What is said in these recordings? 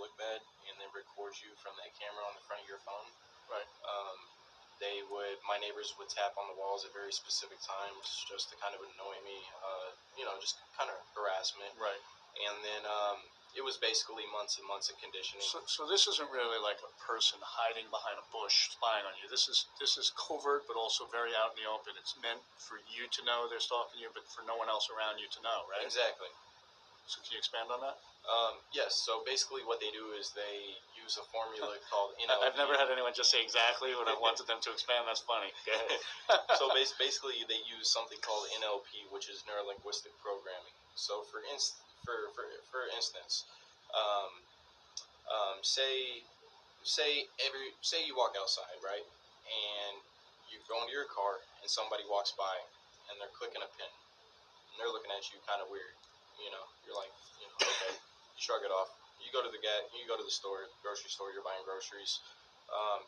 look bad and then records you from that camera on the front of your phone. Right. My neighbors would tap on the walls at very specific times just to kind of annoy me, just kind of harassment. Right. And then it was basically months and months of conditioning. So this isn't really like a person hiding behind a bush spying on you. This is covert, but also very out in the open. It's meant for you to know they're stalking you, but for no one else around you to know, right? Exactly. So can you expand on that? Yes. So basically what they do is they use a formula called NLP. I've never had anyone just say exactly what I wanted them to expand. That's funny. Go ahead. So basically they use something called NLP, which is neuro-linguistic programming. So for instance, say you walk outside, right, and you go into your car and somebody walks by and they're clicking a pin and they're looking at you kind of weird. You're like, okay. You shrug it off. You go to the store, grocery store. You're buying groceries.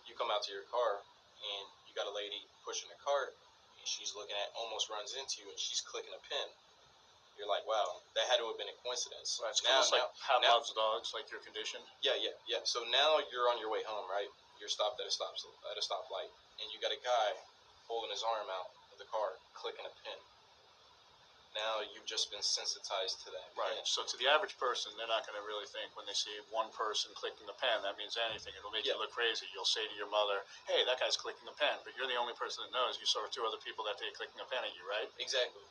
You come out to your car and you got a lady pushing a cart and she's looking at, almost runs into you and she's clicking a pin. You're like, wow, that had to have been a coincidence. Right, it's almost like Pavlov's dogs, like your condition. Yeah. So now you're on your way home, right? You're stopped at a stoplight, and you got a guy holding his arm out of the car, clicking a pin. Now you've just been sensitized to that. Right. Pin. So to the average person, they're not going to really think when they see one person clicking the pen that means anything. It'll make you look crazy. You'll say to your mother, "Hey, that guy's clicking the pen," but you're the only person that knows. You saw two other people that day clicking a pen at you, right? Exactly.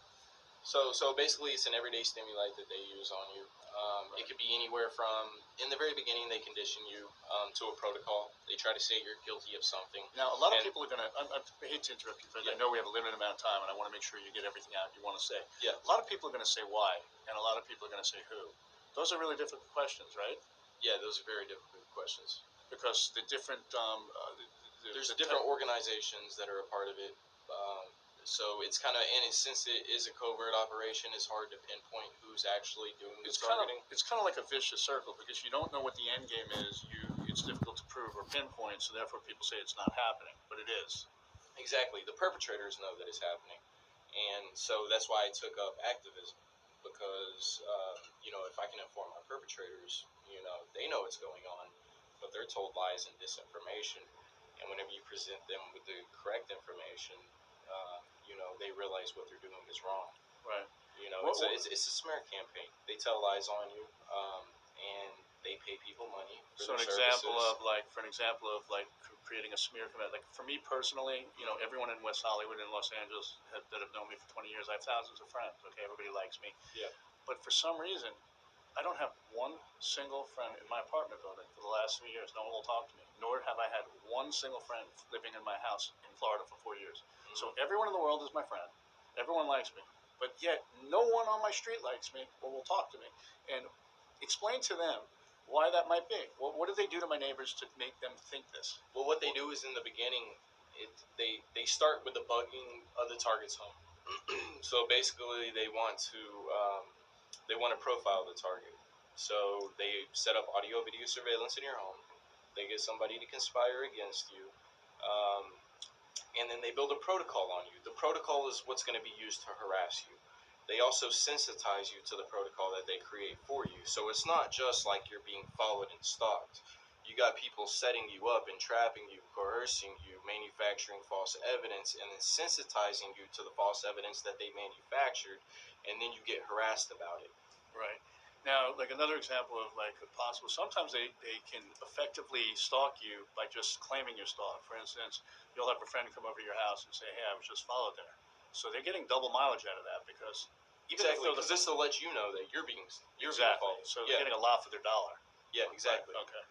So basically, it's an everyday stimuli that they use on you. It could be anywhere from, in the very beginning, they condition you to a protocol. They try to say you're guilty of something. Now, a lot of people are going to, I hate to interrupt you, but I know we have a limited amount of time, and I want to make sure you get everything out you want to say. Yeah. A lot of people are going to say why, and a lot of people are going to say who. Those are really difficult questions, right? Yeah, those are very difficult questions. Because the different... there's different organizations that are a part of it. So it's kind of, and since it is a covert operation, it's hard to pinpoint who's actually doing the targeting. It's kind of like a vicious circle because you don't know what the end game is. It's difficult to prove or pinpoint, so therefore people say it's not happening, but it is. Exactly. The perpetrators know that it's happening, and so that's why I took up activism because if I can inform our perpetrators, they know what's going on, but they're told lies and disinformation, and whenever you present them with the correct information. They realize what they're doing is wrong. Right. It's a smear campaign. They tell lies on you, and they pay people money for their services. For an example of creating a smear campaign. Like for me personally, everyone in West Hollywood and Los Angeles that have known me for 20 years, I have thousands of friends. Okay, everybody likes me. Yeah. But for some reason, I don't have one single friend in my apartment building for the last 3 years. No one will talk to me. Nor have I had one single friend living in my house in Florida for 4 years. Mm-hmm. So everyone in the world is my friend. Everyone likes me. But yet no one on my street likes me or will talk to me. And explain to them why that might be. What do they do to my neighbors to make them think this? Well, what they do is in the beginning, they start with the bugging of the target's home. So basically they want to profile the target. So they set up audio video surveillance in your home. They get somebody to conspire against you. And then they build a protocol on you. The protocol is what's going to be used to harass you. They also sensitize you to the protocol that they create for you. So it's not just like you're being followed and stalked. You got people setting you up and trapping you, coercing you, manufacturing false evidence, and then sensitizing you to the false evidence that they manufactured, and then you get harassed about it. Right. Now, like another example of like a possible, sometimes they can effectively stalk you by just claiming you're stalked. For instance, you'll have a friend come over to your house and say, "Hey, I was just followed there." So they're getting double mileage out of that because exactly, because this will let you know that you're being followed. So they're getting a lot for their dollar. Yeah, exactly. Right. Okay.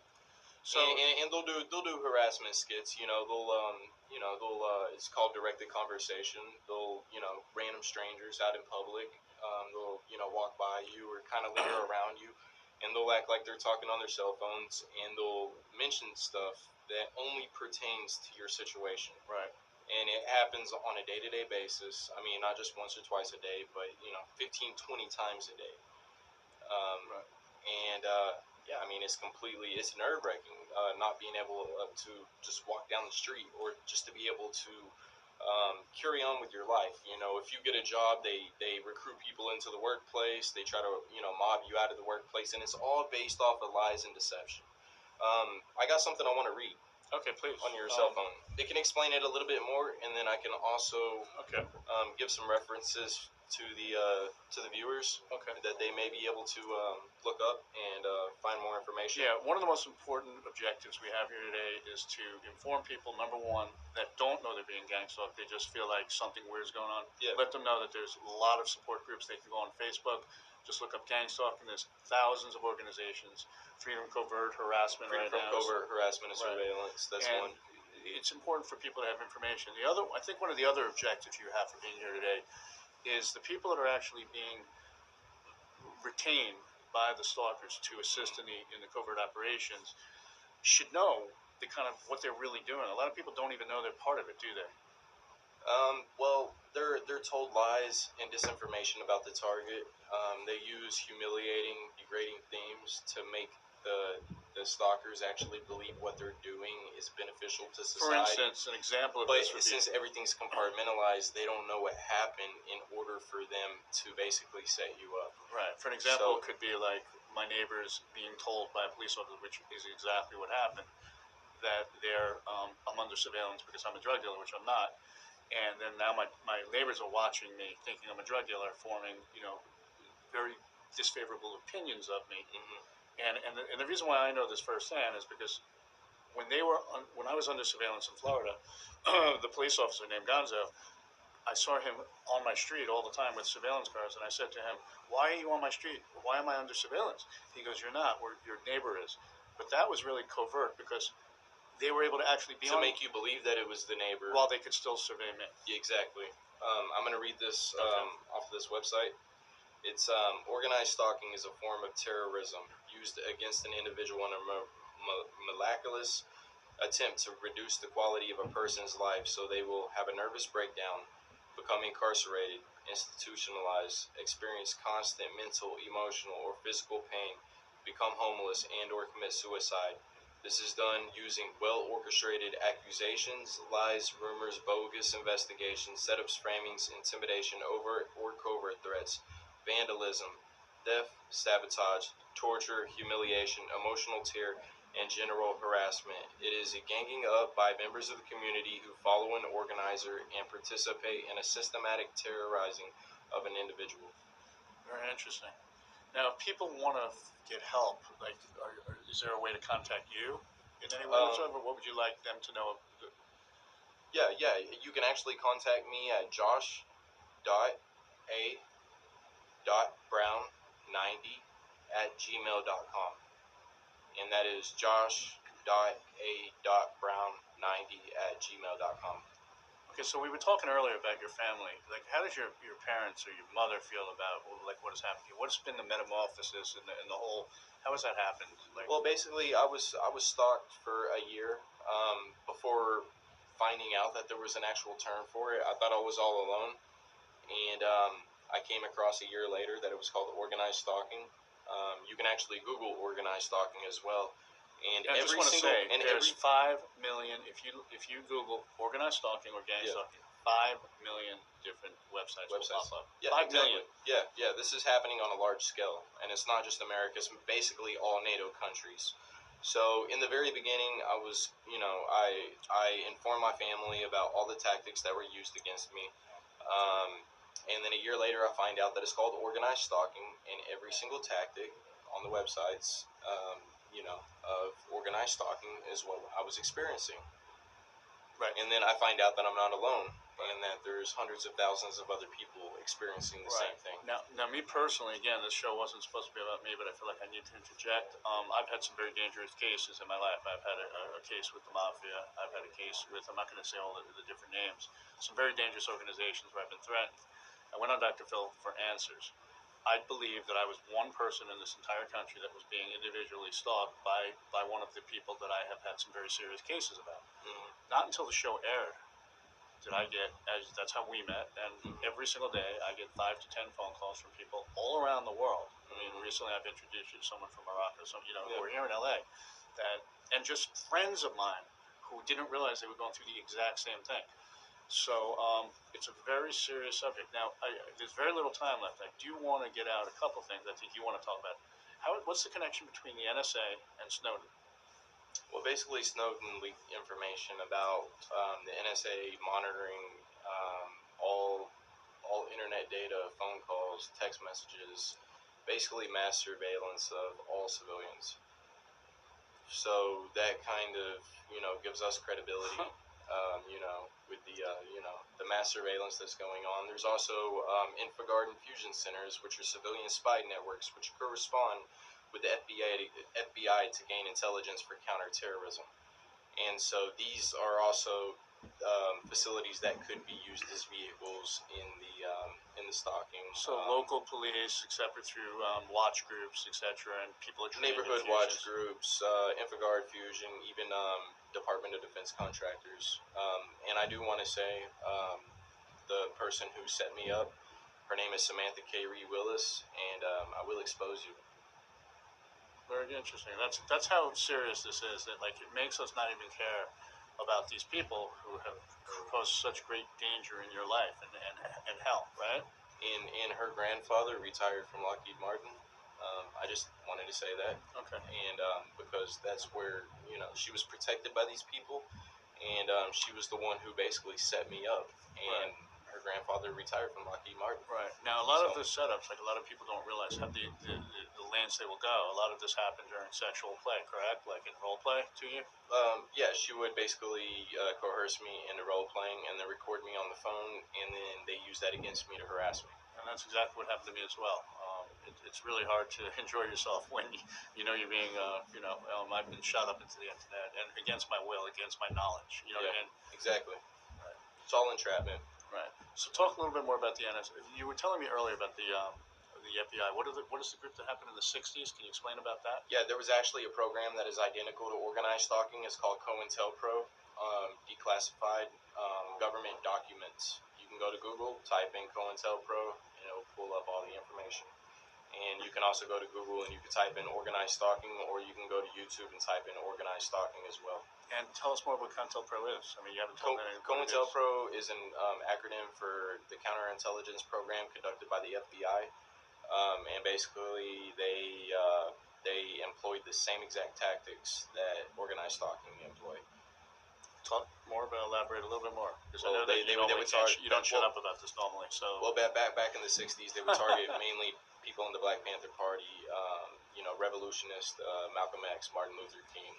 So and they'll do harassment skits. It's called directed conversation. They'll random strangers out in public. They'll walk by you or kind of linger around you, and they'll act like they're talking on their cell phones, and they'll mention stuff that only pertains to your situation. Right. And it happens on a day-to-day basis. I mean, not just once or twice a day, but 15, 20 times a day. Right. And I mean, it's nerve-wracking not being able to just walk down the street or just to be able to carry on with your life. You know, if you get a job, they recruit people into the workplace. They try to, mob you out of the workplace, and it's all based off of lies and deception. I got something I want to read Okay, please. on your cell phone. It can explain it a little bit more, and then I can also Okay. give some references to the viewers Okay. that they may be able to look up and find more information. Yeah, one of the most important objectives we have here today is to inform people, number one, that don't know they're being gang stalked. They just feel like something weird is going on. Yeah. Let them know that there's a lot of support groups. They can go on Facebook. Just look up gang stalking. There's thousands of organizations. Freedom Covert Harassment Freedom right from now. Covert Harassment and Right. Surveillance. That's And one. it's important for people to have information. I think one of the other objectives you have for being here today is the people that are actually being retained by the stalkers to assist in the covert operations should know the kind of what they're really doing. A lot of people don't even know they're part of it, do they? Well, they're told lies and disinformation about the target. They use humiliating, degrading themes to make the stalkers actually believe what they're doing is beneficial to society. For instance, an example of But this would since everything's compartmentalized, they don't know what happened in order for them to basically set you up. right. For an example, So- it could be like my neighbors being told by a police officer, which is exactly what happened, that I'm under surveillance because I'm a drug dealer, which I'm not. And then now my neighbors are watching me, thinking I'm a drug dealer, forming very disfavorable opinions of me. Mm-hmm. And the reason why I know this firsthand is because when I was under surveillance in Florida, the police officer named Gonzo, I saw him on my street all the time with surveillance cars, and I said to him, "Why are you on my street? Why am I under surveillance?" He goes, "You're not. Your neighbor is." But that was really covert because they were able to actually be To make you believe that it was the neighbor. while they could still survey me. Yeah, exactly. I'm going to read this Okay. off of this website. It's organized stalking is a form of terrorism used against an individual in a miraculous attempt to reduce the quality of a person's life so they will have a nervous breakdown, become incarcerated, institutionalized, experience constant mental, emotional, or physical pain, become homeless, and or commit suicide. This is done using well-orchestrated accusations, lies, rumors, bogus investigations, setups, framings, intimidation, overt or covert threats, vandalism, theft, sabotage, torture, humiliation, emotional terror, and general harassment. It is a ganging up by members of the community who follow an organizer and participate in a systematic terrorizing of an individual. Very interesting. Now, if people want to get help, like, is there a way to contact you in any way whatsoever? What would you like them to know? Yeah, you can actually contact me at josh.a.brown90@gmail.com. And that is josh.a.brown90@gmail.com. Okay, so we were talking earlier about your family. Like, how does your parents or your mother feel about like what has happened to you? What's been the metamorphosis and the whole? How has that happened? Like, Well, basically, I was stalked for a year before finding out that there was an actual term for it. I thought I was all alone, and I came across a year later that it was called organized stalking. You can actually Google organized stalking as well. And I just every want to single say and there's every 5 million. If you Google organized stalking or gang Yeah. stalking, 5 million different websites will Websites. pop up. Yeah, 5 exactly. million. Yeah. This is happening on a large scale, and it's not just America. It's basically all NATO countries. So in the very beginning, I was, I informed my family about all the tactics that were used against me. And then a year later, I find out that it's called organized stalking, and every single tactic on the websites, of organized stalking is what I was experiencing. Right. And then I find out that I'm not alone, and that there's hundreds of thousands of other people experiencing the same thing. Now, me personally, again, this show wasn't supposed to be about me, but I feel like I need to interject. I've had some very dangerous cases in my life. I've had a case with the mafia. I've had a case with, I'm not going to say all the different names, some very dangerous organizations where I've been threatened. I went on Dr. Phil for answers. I believe that I was one person in this entire country that was being individually stalked by one of the people that I have had some very serious cases about. Mm-hmm. Not until the show aired did I get, that's how we met, and every single day I get 5 to 10 phone calls from people all around the world. I mean, recently I've introduced you to someone from Morocco, who are here in LA, and just friends of mine who didn't realize they were going through the exact same thing. So it's a very serious subject. Now, there's very little time left. I do want to get out a couple things I think you want to talk about. What's the connection between the NSA and Snowden? Well, basically, Snowden leaked information about the NSA monitoring um, all all internet data, phone calls, text messages, basically mass surveillance of all civilians. So that kind of gives us credibility. With the mass surveillance that's going on. There's also Infogard and Fusion Centers, which are civilian spy networks, which correspond with the FBI to gain intelligence for counterterrorism. And so these are also facilities that could be used as vehicles in the stalking. So local police, etc., through watch groups, etc., and people are trained Neighborhood in watch fusions. groups, Infogard, Fusion, even Department of Defense contractors. And I do want to say the person who set me up, her name is Samantha K. Ree Willis, and I will expose you. Very interesting. That's how serious this is. That like it makes us not even care about these people who have caused such great danger in your life and health, right? And her grandfather retired from Lockheed Martin. I just wanted to say that. Okay. And because that's where she was protected by these people, and she was the one who basically set me up. And her grandfather retired from Lockheed Martin. Right. Now, a lot of the setups, like a lot of people don't realize how the lengths they will go. A lot of this happened during sexual play, correct? Like in role play to you? Yeah, she would basically coerce me into role playing and then record me on the phone, and then they use that against me to harass me. And that's exactly what happened to me as well. It's really hard to enjoy yourself when you know you're being, I've been shot up into the internet and against my will, against my knowledge. You know what I mean? Exactly. Right. It's all entrapment. Right. So talk a little bit more about the NSA. You were telling me earlier about the FBI. What is the group that happened in the '60s? Can you explain about that? Yeah, there was actually a program that is identical to organized stalking. It's called COINTELPRO, declassified government documents. You can go to Google, type in COINTELPRO, and it'll pull up all the information. And you can also go to Google and you can type in organized stalking, or you can go to YouTube and type in organized stalking as well. And tell us more what COINTELPRO is. I mean, you haven't told me anything. COINTELPRO is an acronym for the counterintelligence program conducted by the FBI. And basically, they employed the same exact tactics that organized stalking employed. Talk more about, elaborate a little bit more, because Well, I know that you don't shut up about this normally. So back in the '60s, they would target mainly people in the Black Panther Party, revolutionists, Malcolm X, Martin Luther King,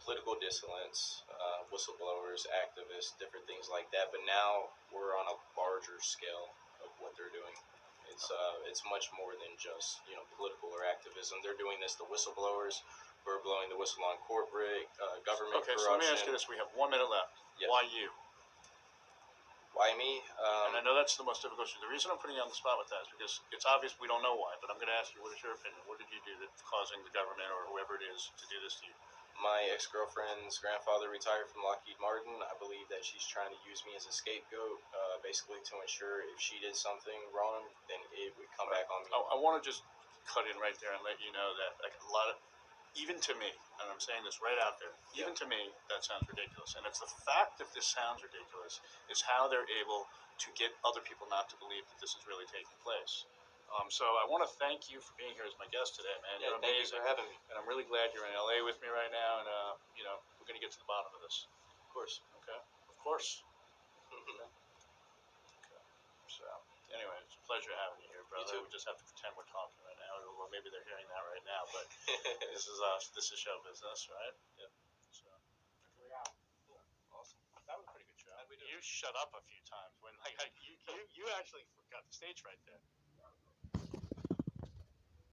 political dissidents, whistleblowers, activists, different things like that. But now we're on a larger scale of what they're doing. It's much more than just political or activism. They're doing this to whistleblowers who are blowing the whistle on corporate government okay, corruption. so let me ask you this: we have 1 minute left. Yes. Why you? Why me? And I know that's the most difficult issue. The reason I'm putting you on the spot with that is because it's obvious we don't know why, but I'm going to ask you, what is your opinion? What did you do that's causing the government or whoever it is to do this to you? My ex-girlfriend's grandfather retired from Lockheed Martin. I believe that she's trying to use me as a scapegoat, basically to ensure if she did something wrong, then it would come back on me. I want to just cut in right there and let you know that like a lot of, even to me, and I'm saying this right out there, even to me, that sounds ridiculous. And it's the fact that this sounds ridiculous is how they're able to get other people not to believe that this is really taking place. So I want to thank you for being here as my guest today, man. Yeah, you're thank amazing. you for having me. And I'm really glad you're in LA with me right now. And, we're going to get to the bottom of this. Of course. Okay? Of course. Okay. So, anyway, it's a pleasure having you here, brother. We just have to pretend we're talking right now, or maybe they're hearing that right now. But this is show business, right? Yep. So, cool. Awesome. That was a pretty good show. You shut up a few times when you actually got the stage right there.